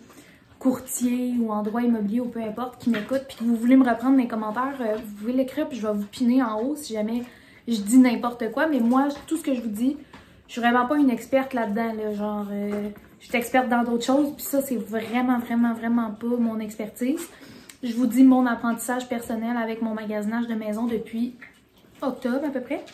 courtiers ou en droit immobilier ou peu importe qui m'écoutent puis que vous voulez me reprendre mes commentaires, vous pouvez l'écrire puis je vais vous piner en haut si jamais je dis n'importe quoi. Mais moi, tout ce que je vous dis, je suis vraiment pas une experte là-dedans. Là, genre, je suis experte dans d'autres choses puis ça, c'est vraiment pas mon expertise. Je vous dis mon apprentissage personnel avec mon magasinage de maison depuis octobre à peu près.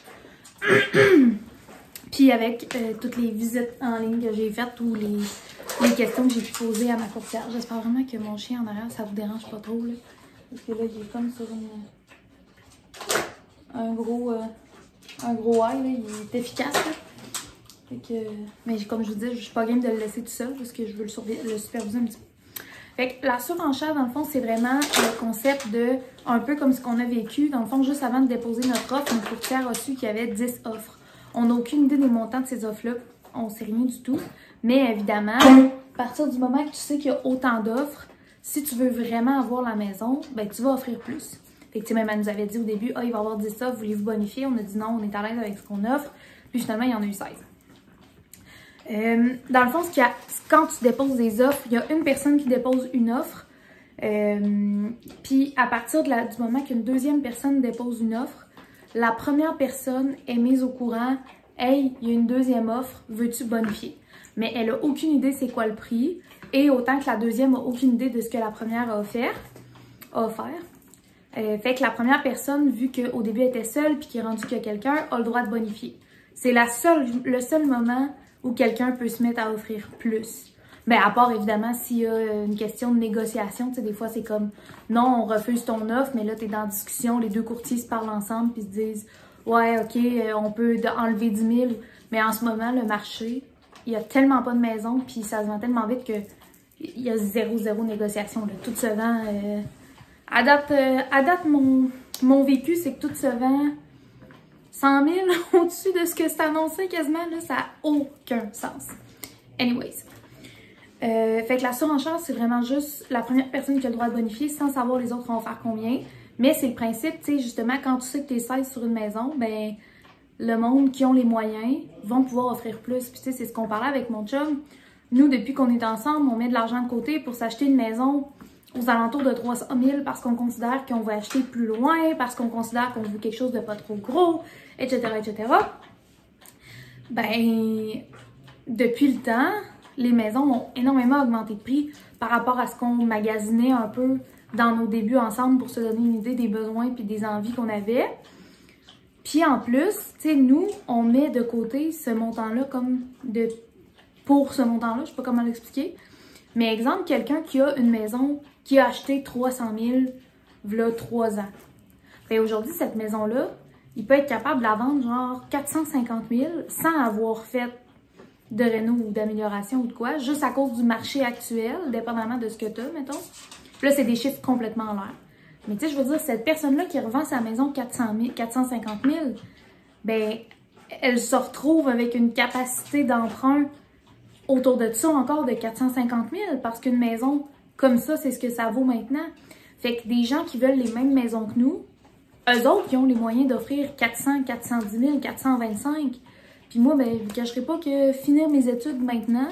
Puis avec toutes les visites en ligne que j'ai faites ou les questions que j'ai pu poser à ma courtière. J'espère vraiment que mon chien en arrière, ça vous dérange pas trop. Là. Parce que là, il est comme sur un gros eye, là. Il est efficace. Là. Fait que, mais comme je vous dis, je suis pas game de le laisser tout seul parce que je veux le superviser un petit peu. Fait que la surenchère, dans le fond, c'est vraiment le concept de, un peu comme ce qu'on a vécu. Dans le fond, juste avant de déposer notre offre, une courtière a su qu'il y avait 10 offres. On n'a aucune idée des montants de ces offres-là. On ne sait rien du tout. Mais évidemment, à partir du moment que tu sais qu'il y a autant d'offres, si tu veux vraiment avoir la maison, ben tu vas offrir plus. Fait que, même elle nous avait dit au début, il va y avoir 10 offres, voulez-vous bonifier? On a dit non, on est à l'aise avec ce qu'on offre. Puis finalement, il y en a eu 16. Dans le fond, quand tu déposes des offres, il y a une personne qui dépose une offre. Puis à partir du moment qu'une deuxième personne dépose une offre, la première personne est mise au courant. Hey, il y a une deuxième offre, veux-tu bonifier? Mais elle n'a aucune idée c'est quoi le prix. Et autant que la deuxième n'a aucune idée de ce que la première a offert. Fait que la première personne, vu qu'au début elle était seule puis qu'il est rendu qu'il y a quelqu'un, a le droit de bonifier. C'est le seul moment où quelqu'un peut se mettre à offrir plus. Mais à part, évidemment, s'il y a une question de négociation, tu sais, des fois, c'est comme, non, on refuse ton offre, mais là, t'es dans la discussion, les deux courtiers se parlent ensemble, puis se disent, ouais, OK, on peut enlever 10 000, mais en ce moment, le marché, il y a tellement pas de maisons, puis ça se vend tellement vite que il y a zéro négociation, là. Tout se vend. À date, mon vécu, c'est que tout se vend 100 000 au-dessus de ce que c'est annoncé quasiment, là, ça n'a aucun sens. Anyways. Fait que la surenchère, c'est vraiment juste la première personne qui a le droit de bonifier sans savoir les autres vont faire combien. Mais c'est le principe, tu sais, justement, quand tu sais que tu es 16 sur une maison, ben le monde qui ont les moyens vont pouvoir offrir plus. Puis tu sais, c'est ce qu'on parlait avec mon chum. Nous, depuis qu'on est ensemble, on met de l'argent de côté pour s'acheter une maison aux alentours de 300 000 parce qu'on considère qu'on va acheter plus loin, parce qu'on considère qu'on veut quelque chose de pas trop gros, etc., etc. Ben, depuis le temps, les maisons ont énormément augmenté de prix par rapport à ce qu'on magasinait un peu dans nos débuts ensemble pour se donner une idée des besoins puis des envies qu'on avait. Puis en plus, tu sais, nous, on met de côté ce montant-là pour ce montant-là, je sais pas comment l'expliquer. Mais exemple, quelqu'un qui a une maison qui a acheté 300 000 v'là 3 ans. Et aujourd'hui, cette maison-là, il peut être capable de la vendre genre 450 000 sans avoir fait de réno ou d'amélioration ou de quoi, juste à cause du marché actuel, dépendamment de ce que tu as, mettons. Puis là, c'est des chiffres complètement en l'air. Mais tu sais, je veux dire, cette personne-là qui revend sa maison 450 000, ben, elle se retrouve avec une capacité d'emprunt autour de ça encore de 450 000 parce qu'une maison comme ça, c'est ce que ça vaut maintenant. Fait que des gens qui veulent les mêmes maisons que nous, eux autres qui ont les moyens d'offrir 400, 410 000, 425. Puis moi, ben, je ne cacherai pas que finir mes études maintenant,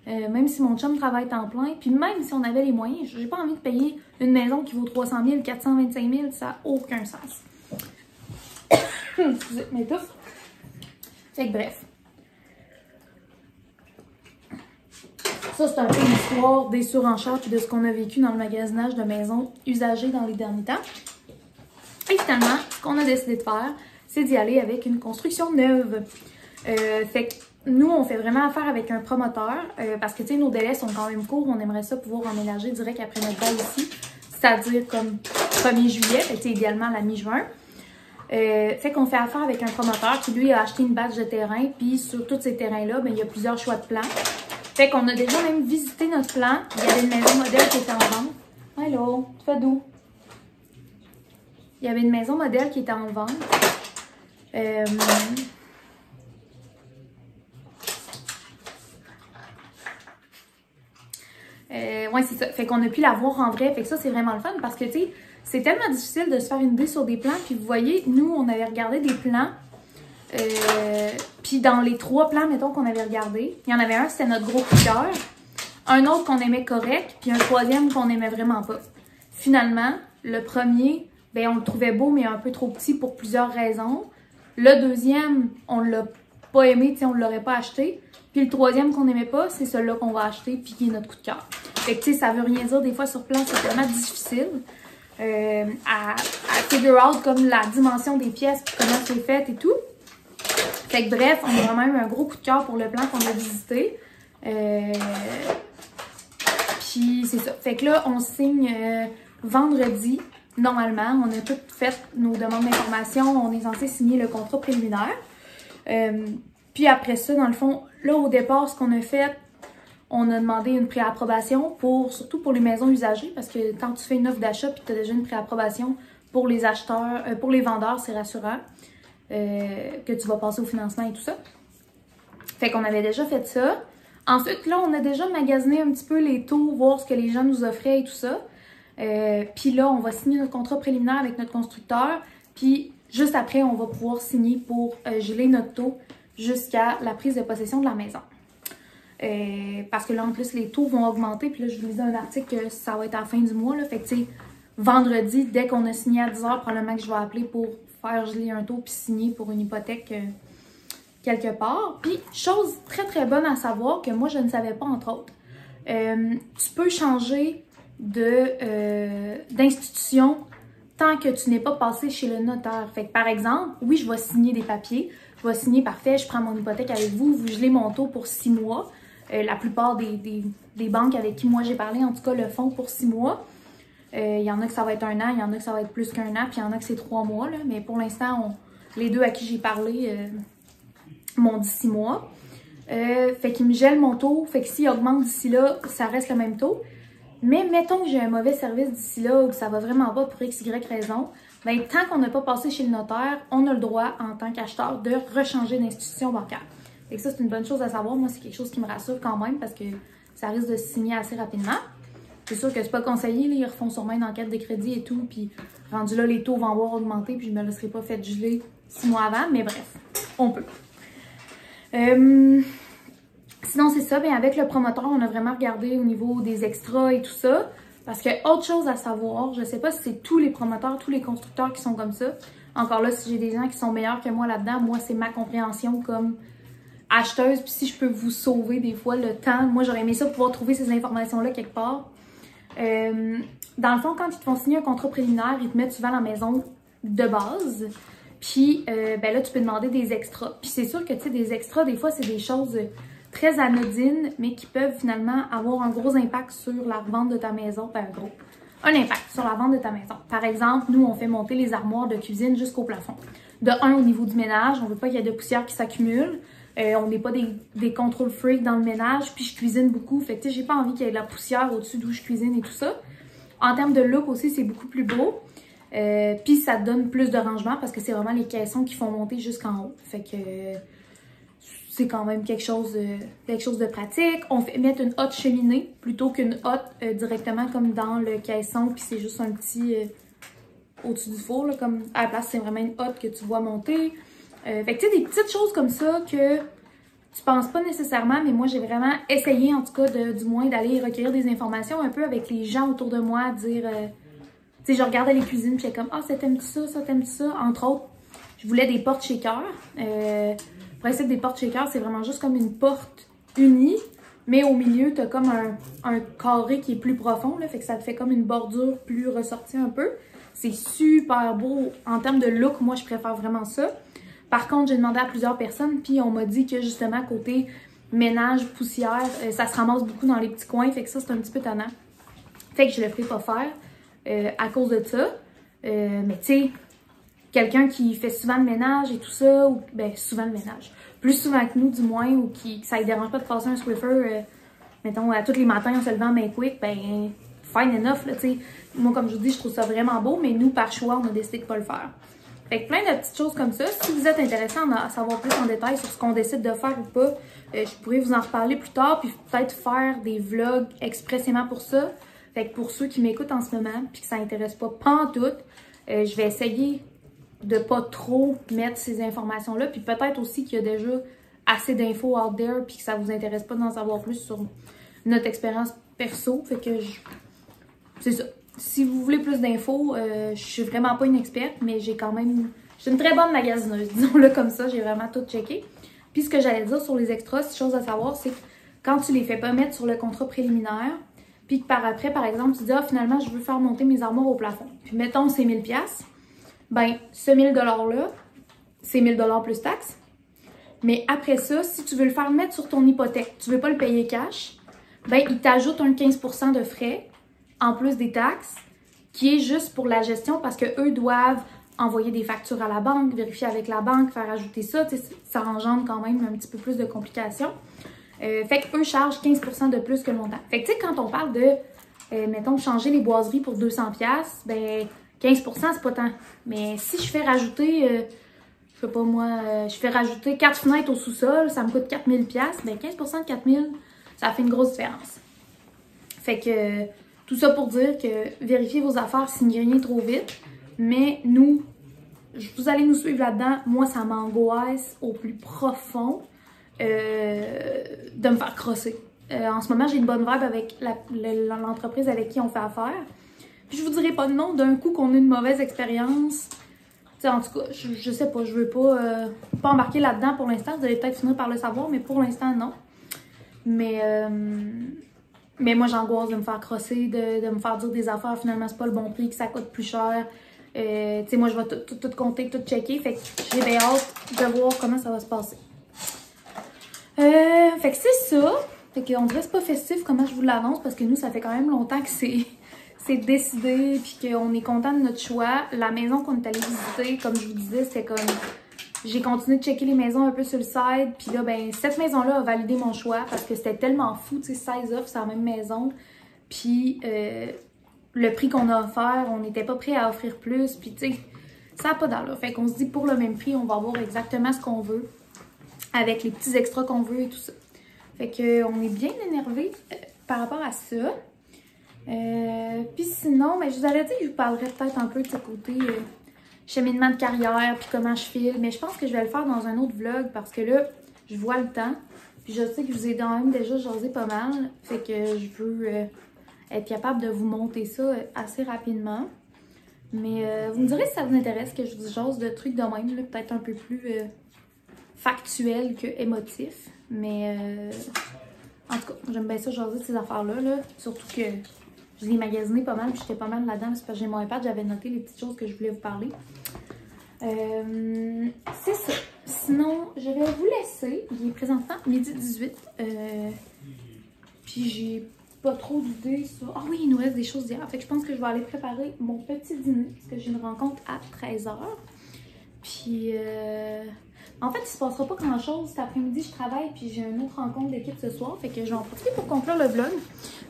même si mon chum travaille temps plein, puis même si on avait les moyens, j'ai pas envie de payer une maison qui vaut 300 000, 425 000, ça n'a aucun sens. Excusez, m'étouffe. Fait que bref. Ça, c'est un peu l'histoire des surenchères et de ce qu'on a vécu dans le magasinage de maisons usagées dans les derniers temps. Et finalement, ce qu'on a décidé de faire, c'est d'y aller avec une construction neuve. Fait que nous, on fait vraiment affaire avec un promoteur parce que, tu sais, nos délais sont quand même courts. On aimerait ça pouvoir emménager direct après notre bail ici, c'est-à-dire comme 1er juillet, fait que, idéalement la mi-juin. Fait qu'on fait affaire avec un promoteur qui, lui, a acheté une bâche de terrain, puis sur tous ces terrains-là, ben, il y a plusieurs choix de plans. Fait qu'on a déjà même visité notre plan. Il y avait une maison modèle qui était en vente. Hello, tu fais d'où? Il y avait une maison modèle qui était en vente. Ouais, c'est ça. Fait qu'on a pu la voir en vrai. Fait que ça, c'est vraiment le fun parce que, tu sais, c'est tellement difficile de se faire une idée sur des plans. Puis vous voyez, nous, on avait regardé des plans. Puis dans les 3 plans, mettons, qu'on avait regardés, il y en avait un, c'était notre gros coup de cœur. un autre qu'on aimait correct, puis un troisième qu'on aimait vraiment pas. Finalement, le premier, ben on le trouvait beau, mais un peu trop petit pour plusieurs raisons. Le deuxième, on l'a pas aimé, on l'aurait pas acheté. Puis le troisième qu'on n'aimait pas, c'est celui-là qu'on va acheter, puis qui est notre coup de cœur. Fait que ça veut rien dire, des fois sur place, c'est tellement difficile à figure out comme la dimension des pièces, puis comment c'est fait et tout. Fait que bref, on a vraiment eu un gros coup de cœur pour le plan qu'on a visité. Puis c'est ça. Fait que là, on signe vendredi. Normalement, on a tout fait nos demandes d'information. On est censé signer le contrat préliminaire. Puis après ça, dans le fond, là au départ, ce qu'on a fait, on a demandé une préapprobation surtout pour les maisons usagées, parce que quand tu fais une offre d'achat puis tu as déjà une préapprobation pour les acheteurs, pour les vendeurs, c'est rassurant que tu vas passer au financement et tout ça. Fait qu'on avait déjà fait ça. Ensuite, là, on a déjà magasiné un petit peu les taux, voir ce que les gens nous offraient et tout ça. Puis là, on va signer notre contrat préliminaire avec notre constructeur. Puis juste après, on va pouvoir signer pour geler notre taux jusqu'à la prise de possession de la maison. Parce que là, en plus, les taux vont augmenter. Puis là, je vous lisais un article que ça va être à la fin du mois. Là. Fait que, tu sais, vendredi, dès qu'on a signé à 10h, probablement que je vais appeler pour faire geler un taux puis signer pour une hypothèque quelque part. Puis, chose très, très bonne à savoir que moi, je ne savais pas, entre autres. Tu peux changer d'institution tant que tu n'es pas passé chez le notaire. Fait que, par exemple, oui, je vais signer des papiers. Je vais signer, parfait, je prends mon hypothèque avec vous, vous gelez mon taux pour 6 mois. La plupart des banques avec qui moi j'ai parlé, en tout cas, le font pour 6 mois. Il y en a que ça va être 1 an, il y en a que ça va être plus qu'1 an, puis il y en a que c'est 3 mois. Là. Mais pour l'instant, les deux à qui j'ai parlé m'ont dit 6 mois. Fait qu'ils me gèlent mon taux. Fait que s'il augmente d'ici là, ça reste le même taux. Mais mettons que j'ai un mauvais service d'ici là ou que ça va vraiment pas pour x, y raison, bien, tant qu'on n'a pas passé chez le notaire, on a le droit, en tant qu'acheteur, de rechanger d'institution bancaire. Fait que ça, c'est une bonne chose à savoir. Moi, c'est quelque chose qui me rassure quand même parce que ça risque de se signer assez rapidement. C'est sûr que c'est pas conseillé, là, ils refont sûrement une enquête de crédit et tout, puis rendu là, les taux vont avoir augmenté, puis je me laisserai pas fait geler 6 mois avant, mais bref, on peut. Sinon, c'est ça, bien avec le promoteur, on a vraiment regardé au niveau des extras et tout ça. Parce que, autre chose à savoir, je sais pas si c'est tous les promoteurs, tous les constructeurs qui sont comme ça. Encore là, si j'ai des gens qui sont meilleurs que moi là-dedans, moi, c'est ma compréhension comme acheteuse. Puis si je peux vous sauver des fois le temps, moi, j'aurais aimé ça pouvoir trouver ces informations-là quelque part. Dans le fond, quand ils te font signer un contrat préliminaire, ils te mettent souvent la maison de base. Puis, ben là, tu peux demander des extras. Puis c'est sûr que, tu sais, des extras, des fois, c'est des choses très anodines, mais qui peuvent finalement avoir un gros impact sur la revente de ta maison. Ben, un impact sur la vente de ta maison. Par exemple, nous, on fait monter les armoires de cuisine jusqu'au plafond. De un, au niveau du ménage, on veut pas qu'il y ait de poussière qui s'accumule. On n'est pas des contrôle freaks dans le ménage, puis je cuisine beaucoup. Fait que, tu sais, j'ai pas envie qu'il y ait de la poussière au-dessus d'où je cuisine et tout ça. En termes de look aussi, c'est beaucoup plus beau. Puis ça donne plus de rangement parce que c'est vraiment les caissons qui font monter jusqu'en haut. Fait que c'est quand même quelque chose de pratique. On fait mettre une hotte cheminée plutôt qu'une hotte directement comme dans le caisson. Puis c'est juste un petit au-dessus du four. Là, comme à la place, c'est vraiment une hotte que tu vois monter. Fait que tu sais, des petites choses comme ça que tu penses pas nécessairement, mais moi j'ai vraiment essayé en tout cas du moins d'aller recueillir des informations un peu avec les gens autour de moi, dire... Tu sais, je regardais les cuisines, puis j'étais comme « Ah, ça t'aimes-tu ça, ça t'aimes-tu ça? » Entre autres, je voulais des portes shaker. Le principe des portes shaker, c'est vraiment juste comme une porte unie, mais au milieu, t'as comme un carré qui est plus profond, là, fait que ça te fait comme une bordure plus ressortie un peu. C'est super beau. En termes de look, moi, je préfère vraiment ça. Par contre, j'ai demandé à plusieurs personnes, puis on m'a dit que justement, côté ménage, poussière, ça se ramasse beaucoup dans les petits coins, fait que ça, c'est un petit peu tannant. Fait que je le ferai pas faire. À cause de ça. Mais tu sais, quelqu'un qui fait souvent le ménage et tout ça, ou ben souvent le ménage, plus souvent que nous du moins, ou que ça ne dérange pas de passer un Swiffer, mettons, à tous les matins en se levant main quick, ben fine enough, là, tu sais. Moi, comme je vous dis, je trouve ça vraiment beau, mais nous, par choix, on a décidé de pas le faire. Fait que plein de petites choses comme ça. Si vous êtes intéressé à savoir plus en détail sur ce qu'on décide de faire ou pas, je pourrais vous en reparler plus tard, puis peut-être faire des vlogs expressément pour ça. Fait que pour ceux qui m'écoutent en ce moment puis que ça n'intéresse pas pantoute, je vais essayer de pas trop mettre ces informations-là. Puis peut-être aussi qu'il y a déjà assez d'infos out there puis que ça vous intéresse pas d'en savoir plus sur notre expérience perso. Fait que c'est ça. Si vous voulez plus d'infos, je suis vraiment pas une experte, mais j'ai quand même... Je suis une très bonne magasineuse, disons-le comme ça. J'ai vraiment tout checké. Puis ce que j'allais dire sur les extras, chose à savoir, c'est que quand tu les fais pas mettre sur le contrat préliminaire, puis que par après, par exemple, tu dis « Ah, finalement, je veux faire monter mes armoires au plafond. » Puis mettons, c'est 1000$. Ben, ce 1000$-là, c'est 1000$ plus taxes. Mais après ça, si tu veux le faire mettre sur ton hypothèque, tu veux pas le payer cash, ben, il t'ajoute un 15% de frais, en plus des taxes, qui est juste pour la gestion parce que eux doivent envoyer des factures à la banque, vérifier avec la banque, faire ajouter ça. Ça engendre quand même un petit peu plus de complications. Fait qu'eux chargent 15% de plus que le montant. Fait que tu sais, quand on parle de, mettons, changer les boiseries pour 200$, ben 15% c'est pas tant. Mais si je fais rajouter, je sais pas moi, je fais rajouter 4 fenêtres au sous-sol, ça me coûte 4000$, ben 15% de 4000$, ça fait une grosse différence. Fait que tout ça pour dire que vérifiez vos affaires, signez rien trop vite. Mais nous, vous allez nous suivre là-dedans. Moi, ça m'angoisse au plus profond de me faire crosser. En ce moment, j'ai une bonne vibe avec l'entreprise avec qui on fait affaire. Puis je vous dirai pas de nom d'un coup qu'on a une mauvaise expérience. T'sais, en tout cas, je sais pas, je veux pas embarquer là-dedans pour l'instant. Vous allez peut-être finir par le savoir, mais pour l'instant, non. Mais moi, j'angoisse de me faire crosser, de me faire dire des affaires. Finalement, c'est pas le bon prix, que ça coûte plus cher. Tu sais, moi, je vais tout compter, tout checker. Fait que j'ai bien hâte de voir comment ça va se passer. Fait que c'est ça. Fait qu'on dirait que c'est pas festif comment je vous l'annonce parce que nous, ça fait quand même longtemps que c'est décidé puis qu'on est content de notre choix. La maison qu'on est allé visiter, comme je vous disais, c'était comme... J'ai continué de checker les maisons un peu sur le site. Puis là, ben, cette maison-là a validé mon choix parce que c'était tellement fou, tu sais, 16 offres sur la même maison. Puis le prix qu'on a offert, on n'était pas prêt à offrir plus. Puis tu sais, ça n'a pas d'allure. Fait qu'on se dit pour le même prix, on va avoir exactement ce qu'on veut. Avec les petits extras qu'on veut et tout ça. Fait qu'on est bien énervé par rapport à ça. Puis sinon, ben, je vous avais dit que je vous parlerais peut-être un peu de ce côté cheminement de carrière, puis comment je file. Mais je pense que je vais le faire dans un autre vlog parce que là, je vois le temps. Puis je sais que je vous ai quand même déjà jasé pas mal. Fait que je veux être capable de vous monter ça assez rapidement. Mais vous me direz si ça vous intéresse que je vous jase de trucs de même, peut-être un peu plus factuel que émotif. Mais en tout cas, j'aime bien ça jaser de ces affaires-là. Surtout que je l'ai magasiné pas mal, puis j'étais pas mal là-dedans. C'est parce que j'ai mon iPad, j'avais noté les petites choses que je voulais vous parler. C'est ça. Sinon, je vais vous laisser. Il est présentement midi 18. Puis j'ai pas trop d'idées sur... Ah oui, il nous reste des choses d'hier. Fait que je pense que je vais aller préparer mon petit dîner. Parce que j'ai une rencontre à 13h. Puis... En fait, il se passera pas grand-chose. Cet après-midi, je travaille, puis j'ai une autre rencontre d'équipe ce soir. Fait que je vais en profiter pour conclure le vlog.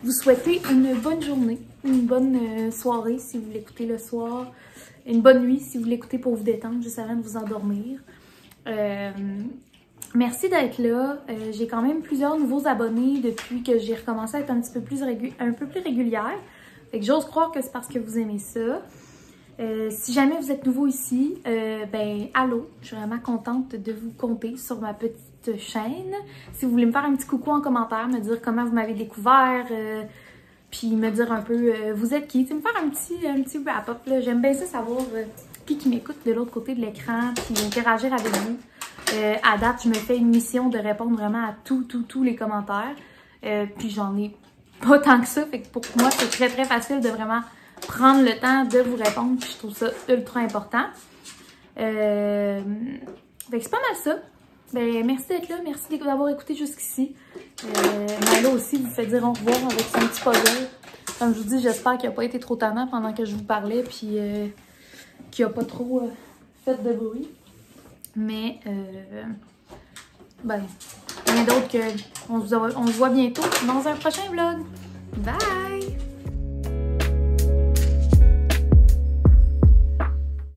Vous souhaitez une bonne journée, une bonne soirée si vous l'écoutez le soir, une bonne nuit si vous l'écoutez pour vous détendre, juste avant de vous endormir. Merci d'être là. J'ai quand même plusieurs nouveaux abonnés depuis que j'ai recommencé à être un peu plus régulière. Fait que j'ose croire que c'est parce que vous aimez ça. Si jamais vous êtes nouveau ici, ben allô, je suis vraiment contente de vous compter sur ma petite chaîne. Si vous voulez me faire un petit coucou en commentaire, me dire comment vous m'avez découvert, puis me dire un peu vous êtes qui, me faire un petit wrap-up. J'aime bien ça savoir qui m'écoute de l'autre côté de l'écran, puis interagir avec vous. À date, je me fais une mission de répondre vraiment à tous les commentaires, puis j'en ai pas tant que ça, fait que pour moi c'est très facile de vraiment prendre le temps de vous répondre, puis je trouve ça ultra important. Fait que c'est pas mal ça. Ben, merci d'être là, merci d'avoir écouté jusqu'ici. Milo aussi vous fait dire au revoir avec son petit puzzle. Comme je vous dis, j'espère qu'il n'a pas été trop tannant pendant que je vous parlais, puis qu'il n'a pas trop fait de bruit. Mais, ben, rien d'autre que on se voit bientôt dans un prochain vlog. Bye!